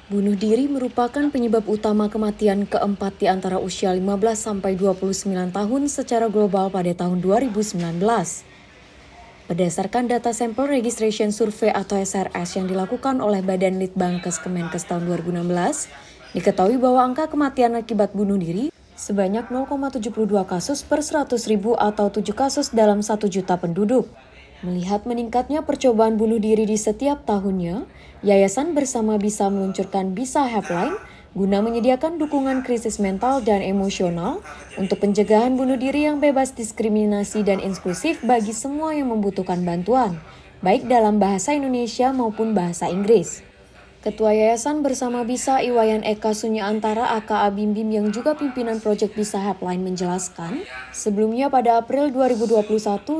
Bunuh diri merupakan penyebab utama kematian keempat di antara usia 15-29 tahun secara global pada tahun 2019. Berdasarkan data Sample Registration Survey atau SRS yang dilakukan oleh Badan Litbangkes Kemenkes tahun 2016, diketahui bahwa angka kematian akibat bunuh diri sebanyak 0,72 kasus per 100.000 atau 7 kasus dalam 1 juta penduduk. Melihat meningkatnya percobaan bunuh diri di setiap tahunnya, Yayasan Bersama Bisa meluncurkan Bisa Helpline guna menyediakan dukungan krisis mental dan emosional untuk pencegahan bunuh diri yang bebas diskriminasi dan inklusif bagi semua yang membutuhkan bantuan, baik dalam bahasa Indonesia maupun bahasa Inggris. Ketua Yayasan Bersama Bisa Iwayan Eka Sunya Antara aka Bim Bim yang juga pimpinan Proyek Bisa Helpline menjelaskan, sebelumnya pada April 2021,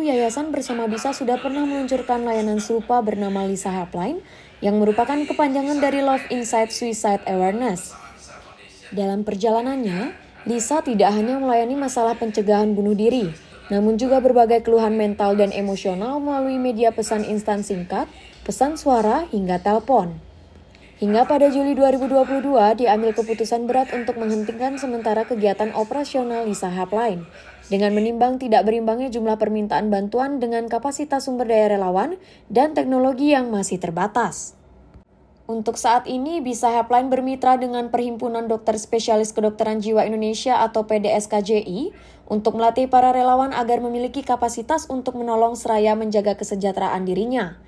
Yayasan Bersama Bisa sudah pernah meluncurkan layanan serupa bernama Lisa Helpline yang merupakan kepanjangan dari Love Inside Suicide Awareness. Dalam perjalanannya, Lisa tidak hanya melayani masalah pencegahan bunuh diri, namun juga berbagai keluhan mental dan emosional melalui media pesan instan singkat, pesan suara, hingga telepon. Hingga pada Juli 2022, diambil keputusan berat untuk menghentikan sementara kegiatan operasional Lisa Helpline, dengan menimbang tidak berimbangnya jumlah permintaan bantuan dengan kapasitas sumber daya relawan dan teknologi yang masih terbatas. Untuk saat ini, Bisa Helpline bermitra dengan Perhimpunan Dokter Spesialis Kedokteran Jiwa Indonesia atau PDSKJI untuk melatih para relawan agar memiliki kapasitas untuk menolong seraya menjaga kesejahteraan dirinya.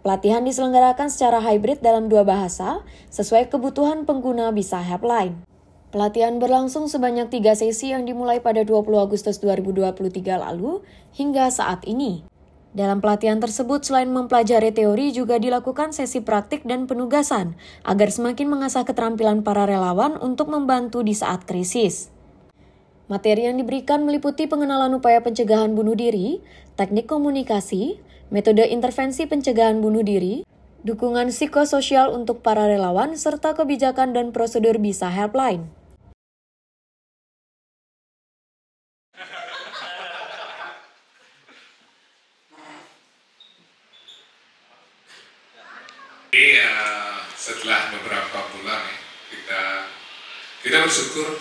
Pelatihan diselenggarakan secara hybrid dalam 2 bahasa, sesuai kebutuhan pengguna Bisa Helpline. Pelatihan berlangsung sebanyak 3 sesi yang dimulai pada 20 Agustus 2023 lalu hingga saat ini. Dalam pelatihan tersebut, selain mempelajari teori, juga dilakukan sesi praktik dan penugasan, agar semakin mengasah keterampilan para relawan untuk membantu di saat krisis. Materi yang diberikan meliputi pengenalan upaya pencegahan bunuh diri, teknik komunikasi, metode intervensi pencegahan bunuh diri, dukungan psikososial untuk para relawan, serta kebijakan dan prosedur Bisa Helpline. Jadi setelah beberapa bulan kita bersyukur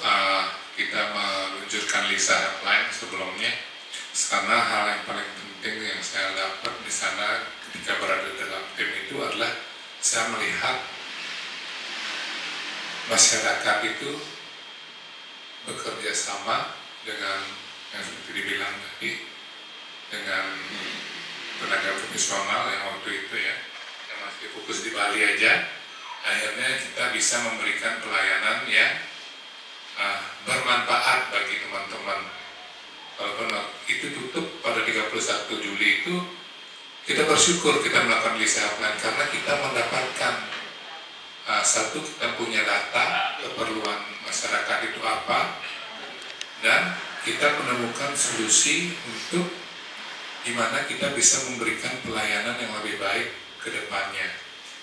kita meluncurkan Lisa Helpline sebelumnya, karena hal yang paling penting yang saya dapat di sana ketika berada dalam tim itu adalah saya melihat masyarakat itu bekerja sama dengan yang seperti dibilang tadi, dengan tenaga profesional yang waktu itu yang masih fokus di Bali aja. Akhirnya kita bisa memberikan pelayanan yang bermanfaat bagi teman-teman. Walaupun itu tutup pada 31 Juli itu, kita bersyukur kita melakukan Lisa Helpline karena kita mendapatkan satu, kita punya data keperluan masyarakat itu apa, dan kita menemukan solusi untuk gimana kita bisa memberikan pelayanan yang lebih baik ke depannya.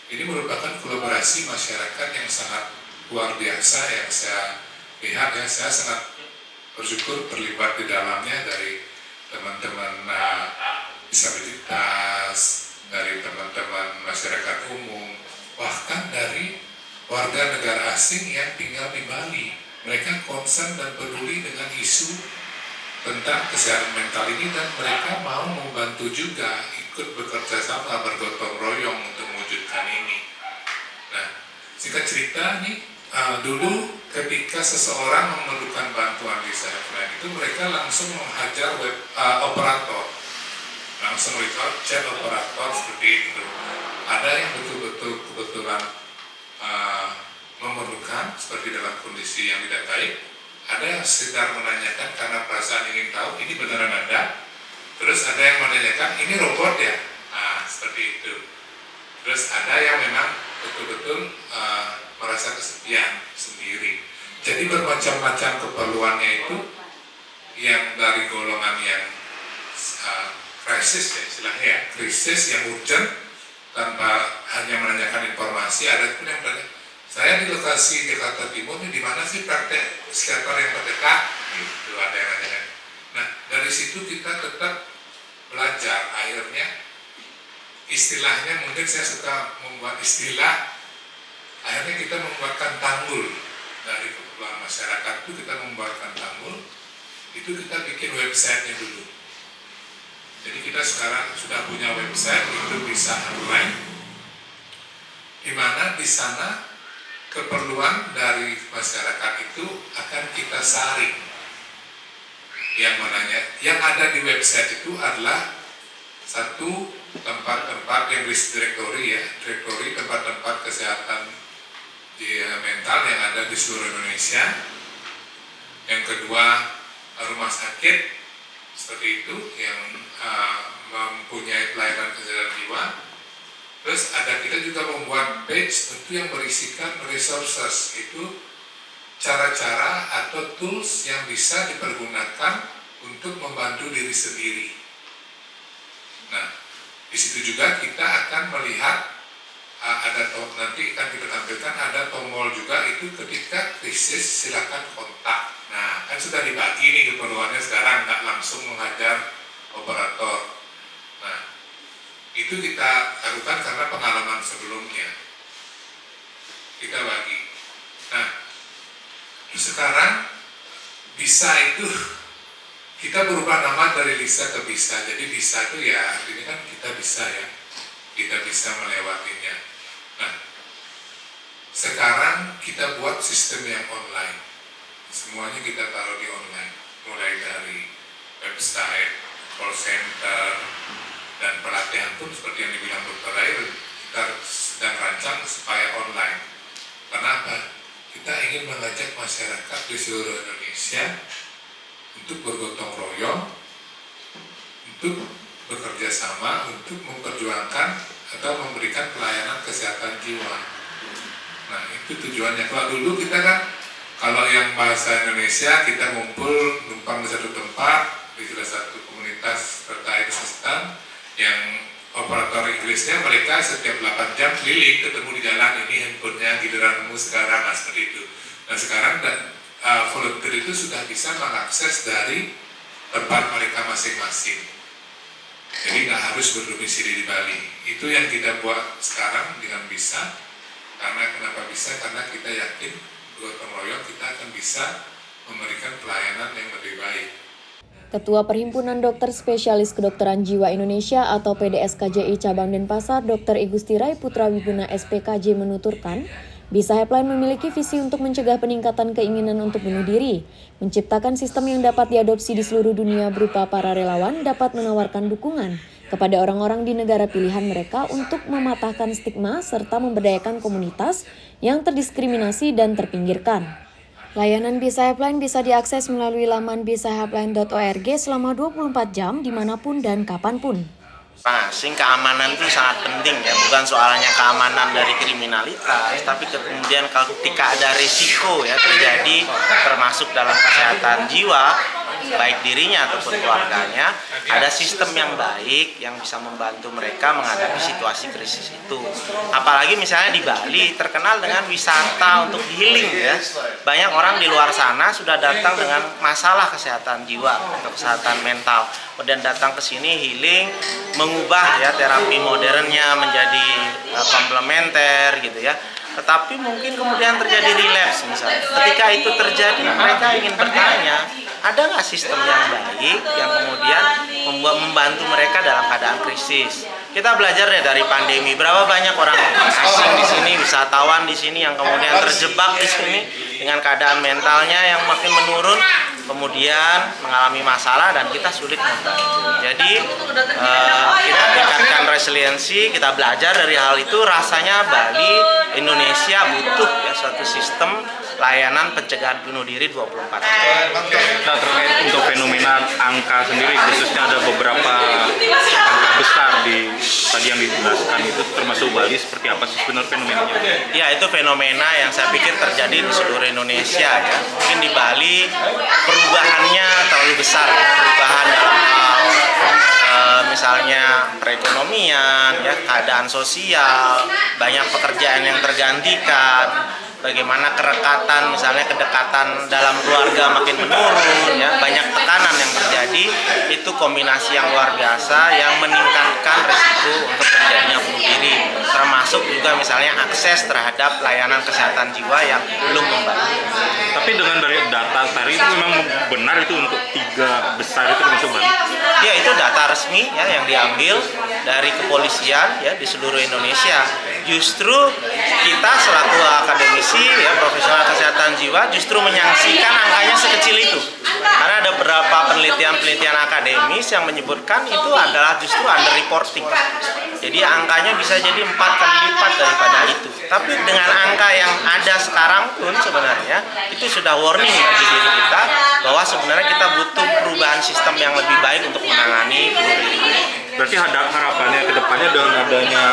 Ini merupakan kolaborasi masyarakat yang sangat luar biasa yang saya lihat ya. Saya sangat bersyukur terlibat di dalamnya, dari teman-teman disabilitas, dari teman-teman masyarakat umum, bahkan dari warga negara asing yang tinggal di Bali. Mereka concern dan peduli dengan isu tentang kesehatan mental ini, dan mereka mau membantu juga, ikut bekerja sama, bergotong royong untuk mewujudkan ini. Nah, singkat cerita nih, dulu ketika seseorang memerlukan bantuan Bisa Helpline itu, mereka langsung menghajar operator, langsung chat operator seperti itu. Ada yang betul-betul kebetulan memerlukan seperti dalam kondisi yang tidak baik, ada yang sekedar menanyakan karena perasaan ingin tahu ini beneran ada, terus ada yang menanyakan ini robot ya, seperti itu. Terus ada yang memang betul-betul merasa kesepian sendiri. Jadi bermacam-macam keperluannya itu, yang dari golongan yang krisis ya istilahnya ya, krisis yang urgent tanpa hanya menanyakan informasi. Ada pun yang bertanya, saya di lokasi Jakarta Timur ini di mana sih praktek psikiater yang terdekat? Gitu, ada yang nanya. Nah, dari situ kita tetap belajar. Akhirnya istilahnya, mungkin saya suka membuat istilah akhirnya kita membuatkan tanggul. Dari kebutuhan masyarakat itu kita membuatkan tanggul, itu kita bikin websitenya dulu. Jadi kita sekarang sudah punya website, itu bisa online, di mana di sana keperluan dari masyarakat itu akan kita saring. Yang mananya, yang ada di website itu adalah satu tempat-tempat yang direktori ya, direktori tempat-tempat kesehatan mental yang ada di seluruh Indonesia. Yang kedua, rumah sakit seperti itu yang mempunyai pelayanan kesehatan jiwa. Terus kita juga membuat page itu yang berisikan resources, itu cara-cara atau tools yang bisa dipergunakan untuk membantu diri sendiri. Nah, di situ juga kita akan melihat nanti akan kita tampilkan ada tombol juga, itu ketika krisis silakan kontak. Nah, kan sudah dibagi nih keperluannya sekarang, nggak langsung menghajar operator. Nah, itu kita lakukan karena pengalaman sebelumnya kita bagi. Nah, sekarang bisa itu kita berubah nama dari Lisa ke Bisa. Jadi Bisa itu ya ini kan kita bisa ya, kita bisa melewatinya. Nah, sekarang kita buat sistem yang online. Semuanya kita taruh di online, mulai dari website, call center, dan pelatihan pun seperti yang dibilang Dr. Rai, kita sedang rancang supaya online. Kenapa? Kita ingin mengajak masyarakat di seluruh Indonesia untuk bergotong royong, untuk bekerja sama, untuk memperjuangkan atau memberikan pelayanan kesehatan jiwa. Nah, itu tujuannya. Kalau dulu kita kan, kalau yang bahasa Indonesia, kita ngumpul numpang di satu tempat, di salah satu komunitas terkait kesehatan, yang operator Inggrisnya mereka setiap 8 jam keliling, ketemu di jalan, ini handphonenya giliranmu sekarang, nah seperti itu. Nah sekarang volunteer itu sudah bisa mengakses dari tempat mereka masing-masing. Jadi nggak harus berdomisili di Bali. Itu yang kita buat sekarang dengan Bisa. Karena kenapa Bisa? Karena kita yakin gotong royong kita akan bisa memberikan pelayanan yang lebih baik. Ketua Perhimpunan Dokter Spesialis Kedokteran Jiwa Indonesia atau PDSKJI Cabang Denpasar, Dr. Igusti Rai Putra Wiguna SPKJ menuturkan, Bisa Helpline memiliki visi untuk mencegah peningkatan keinginan untuk bunuh diri, menciptakan sistem yang dapat diadopsi di seluruh dunia berupa para relawan dapat menawarkan dukungan kepada orang-orang di negara pilihan mereka untuk mematahkan stigma serta memberdayakan komunitas yang terdiskriminasi dan terpinggirkan. Layanan Bisa Helpline bisa diakses melalui laman bisahelpline.org selama 24 jam dimanapun dan kapanpun. Keamanan itu sangat penting ya, bukan soalnya keamanan dari kriminalitas, tapi kemudian ketika ada risiko ya terjadi termasuk dalam kesehatan jiwa, baik dirinya ataupun keluarganya, ada sistem yang baik yang bisa membantu mereka menghadapi situasi krisis itu. Apalagi misalnya di Bali terkenal dengan wisata untuk healing ya. Banyak orang di luar sana sudah datang dengan masalah kesehatan jiwa atau kesehatan mental, kemudian datang ke sini healing, mengubah ya terapi modernnya menjadi komplementer gitu ya. Tetapi mungkin kemudian terjadi relapse misalnya. Ketika itu terjadi, mereka ingin bertanya, ada nggak sistem yang baik yang kemudian membantu mereka dalam keadaan krisis? Kita belajar ya dari pandemi, berapa banyak orang asing di sini, wisatawan di sini yang kemudian terjebak di sini dengan keadaan mentalnya yang makin menurun, kemudian mengalami masalah dan kita sulit membantu. Jadi kita tingkatkan resiliensi, kita belajar dari hal itu. Rasanya Bali, Indonesia butuh ya suatu sistem layanan pencegahan bunuh diri 24 jam. Nah, terkait untuk fenomena angka sendiri, khususnya ada beberapa angka besar di tadi yang dijelaskan itu, termasuk Bali, seperti apa sih sebenarnya fenomenanya? Ya, itu fenomena yang saya pikir terjadi di seluruh Indonesia ya. Mungkin di Bali perubahannya terlalu besar, perubahan dalam hal misalnya perekonomian, ya, keadaan sosial, banyak pekerjaan yang tergantikan, bagaimana kerekatan, misalnya kedekatan dalam keluarga makin menurun, ya, banyak tekanan yang terjadi, itu kombinasi yang luar biasa yang meningkatkan resiko untuk terjadinya bunuh diri, termasuk juga misalnya akses terhadap layanan kesehatan jiwa yang belum membaik. Tapi dengan dari data tadi itu memang benar itu untuk 3 besar itu termasuk Bali? Ya, itu data resmi ya yang diambil dari kepolisian ya di seluruh Indonesia. Justru kita selaku akademisi ya profesional kesehatan jiwa justru menyaksikan angkanya sekecil itu. Karena ada beberapa penelitian akademis yang menyebutkan itu adalah justru underreporting. Jadi angkanya bisa jadi 4 kali lipat daripada itu. Tapi dengan angka yang ada sekarang pun sebenarnya itu sudah warning bagi diri kita bahwa sebenarnya kita butuh perubahan sistem yang lebih baik untuk menangani bunuh diri. Berarti ada harapannya ke depannya dengan adanya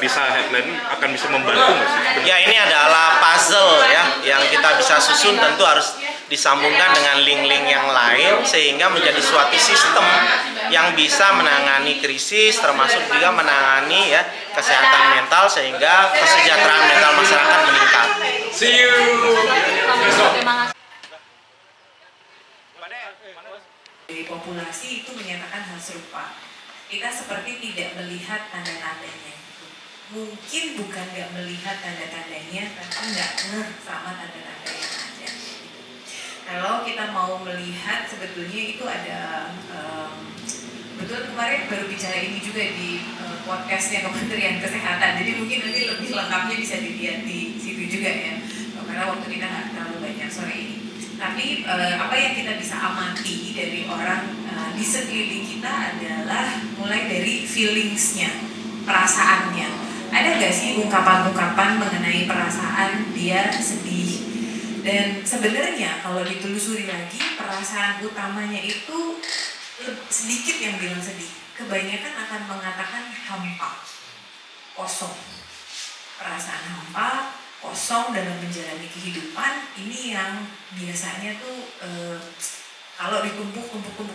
bisa headline akan bisa membantu nggak sih? Ya, ini adalah puzzle ya yang kita bisa susun, tentu harus disambungkan dengan link-link yang lain sehingga menjadi suatu sistem yang bisa menangani krisis termasuk juga menangani ya kesehatan mental sehingga kesejahteraan mental masyarakat meningkat. See you. Dari populasi itu menyatakan hal serupa. Kita seperti tidak melihat tanda-tandanya. Mungkin bukan nggak melihat tanda-tandanya, tapi nggak ngeh sama tanda-tanda yang ada. Kalau kita mau melihat sebetulnya itu ada, betul kemarin baru bicara ini juga di podcastnya Kementerian Kesehatan. Jadi mungkin nanti lebih lengkapnya bisa dilihat di situ juga ya. Karena waktu kita nggak terlalu banyak sore ini. Tapi apa yang kita bisa amati dari orang di sekeliling kita adalah mulai dari feelingsnya, perasaannya. Ada nggak sih ungkapan-ungkapan mengenai perasaan dia sedih? Dan sebenarnya kalau ditelusuri lagi, perasaan utamanya itu sedikit yang bilang sedih. Kebanyakan akan mengatakan hampa, kosong. Perasaan hampa, kosong dalam menjalani kehidupan, ini yang biasanya tuh kalau ditumpuk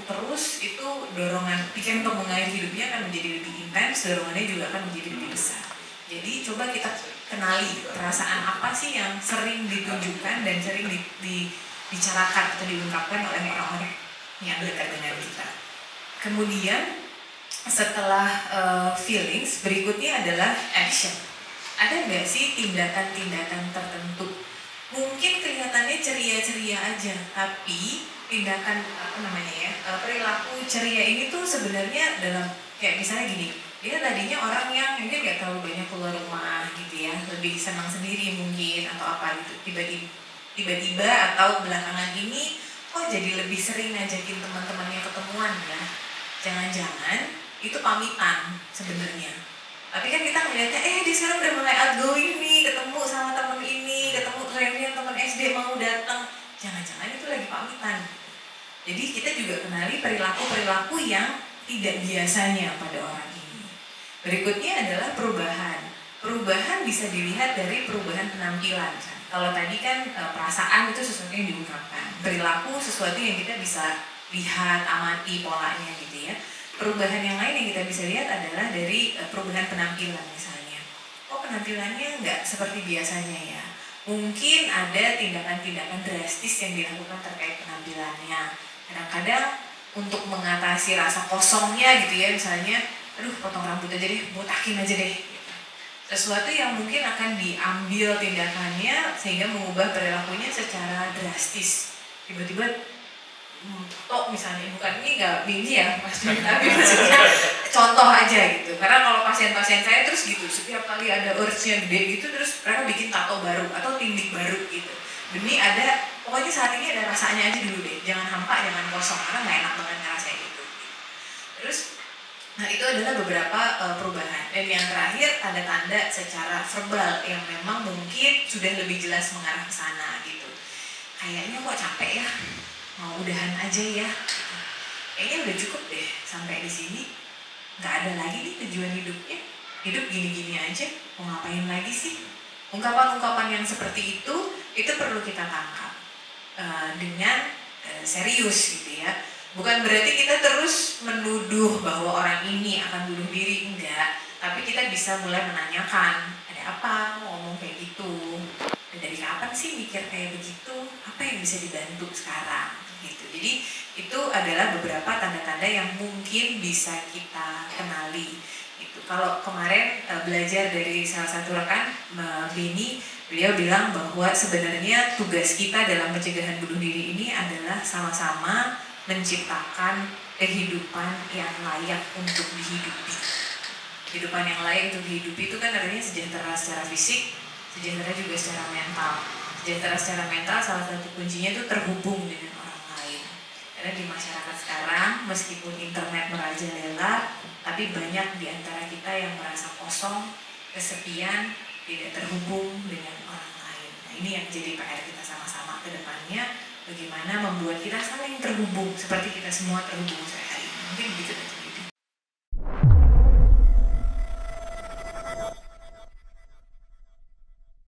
terus itu dorongan pikiran untuk mengakhiri hidupnya akan menjadi lebih intens, dorongannya juga akan menjadi lebih besar. Jadi coba kita kenali perasaan apa sih yang sering ditunjukkan dan sering dibicarakan atau diungkapkan oleh orang-orang yang dekat dengan kita. Kemudian setelah feelings, berikutnya adalah action. Ada nggak sih tindakan-tindakan tertentu? Mungkin kelihatannya ceria-ceria aja, tapi tindakan perilaku ceria ini tuh sebenarnya dalam kayak misalnya gini, dia tadinya orang yang mungkin nggak terlalu banyak keluar rumah gitu ya, lebih senang sendiri mungkin atau apa gitu, tiba-tiba atau belakangan ini jadi lebih sering ngajakin teman-temannya ketemuan ya. Jangan-jangan itu pamitan sebenarnya. Tapi kan kita ngeliatnya, dia sekarang udah mulai outgoing nih, ketemu sama temen ini, ketemu reunian temen SD mau datang. Jangan-jangan itu lagi pamitan. Jadi kita juga kenali perilaku-perilaku yang tidak biasanya pada orang ini. Berikutnya adalah perubahan. Perubahan bisa dilihat dari perubahan penampilan. Kalau tadi kan perasaan itu sesuatu yang diungkapkan. Perilaku sesuatu yang kita bisa lihat, amati polanya gitu ya. Perubahan yang lain yang kita bisa lihat adalah dari perubahan penampilan misalnya. Penampilannya nggak seperti biasanya ya. Mungkin ada tindakan-tindakan drastis yang dilakukan terkait penampilannya. Kadang-kadang untuk mengatasi rasa kosongnya gitu ya, misalnya, potong rambut aja deh, botakin aja deh. Gitu. Sesuatu yang mungkin akan diambil tindakannya sehingga mengubah perilakunya secara drastis. Tiba-tiba misalnya, bukan ini nggak bini ya tapi maksudnya contoh aja gitu. Karena kalau pasien-pasien saya terus gitu, setiap kali ada urge-nya gede gitu terus mereka bikin tato baru atau tindik baru gitu, demi ada pokoknya saat ini ada rasanya aja dulu deh, jangan hampa, jangan kosong, karena nggak enak banget ngerasain itu. Terus itu adalah beberapa perubahan. Dan yang terakhir tanda-tanda secara verbal yang memang mungkin sudah lebih jelas mengarah ke sana gitu. Kayaknya kok capek ya, mau udahan aja ya, kayaknya udah cukup deh sampai di sini, nggak ada lagi nih tujuan hidupnya, hidup gini-gini aja, mau ngapain lagi sih? Ungkapan-ungkapan yang seperti itu perlu kita tangkap dengan serius gitu ya. Bukan berarti kita terus menuduh bahwa orang ini akan bunuh diri, enggak, tapi kita bisa mulai menanyakan, ada apa mau ngomong kayak gitu? Dari kapan sih mikir kayak begitu? Apa yang bisa dibantu sekarang? gitu. Jadi itu adalah beberapa tanda-tanda yang mungkin bisa kita kenali. Itu kalau kemarin belajar dari salah satu rekan Beni, beliau bilang bahwa sebenarnya tugas kita dalam pencegahan bunuh diri ini adalah sama-sama menciptakan kehidupan yang layak untuk dihidupi. Kehidupan yang layak untuk dihidupi itu kan artinya sejahtera secara fisik, sejahtera juga secara mental. Sejahtera secara mental salah satu kuncinya itu terhubung dengan orang lain. Karena di masyarakat sekarang meskipun internet merajalela, tapi banyak di antara kita yang merasa kosong, kesepian, tidak terhubung dengan orang lain. Nah, ini yang jadi PR kita sama-sama ke depannya, bagaimana membuat kita saling terhubung seperti kita semua terhubung sehari-hari. Mungkin begitu.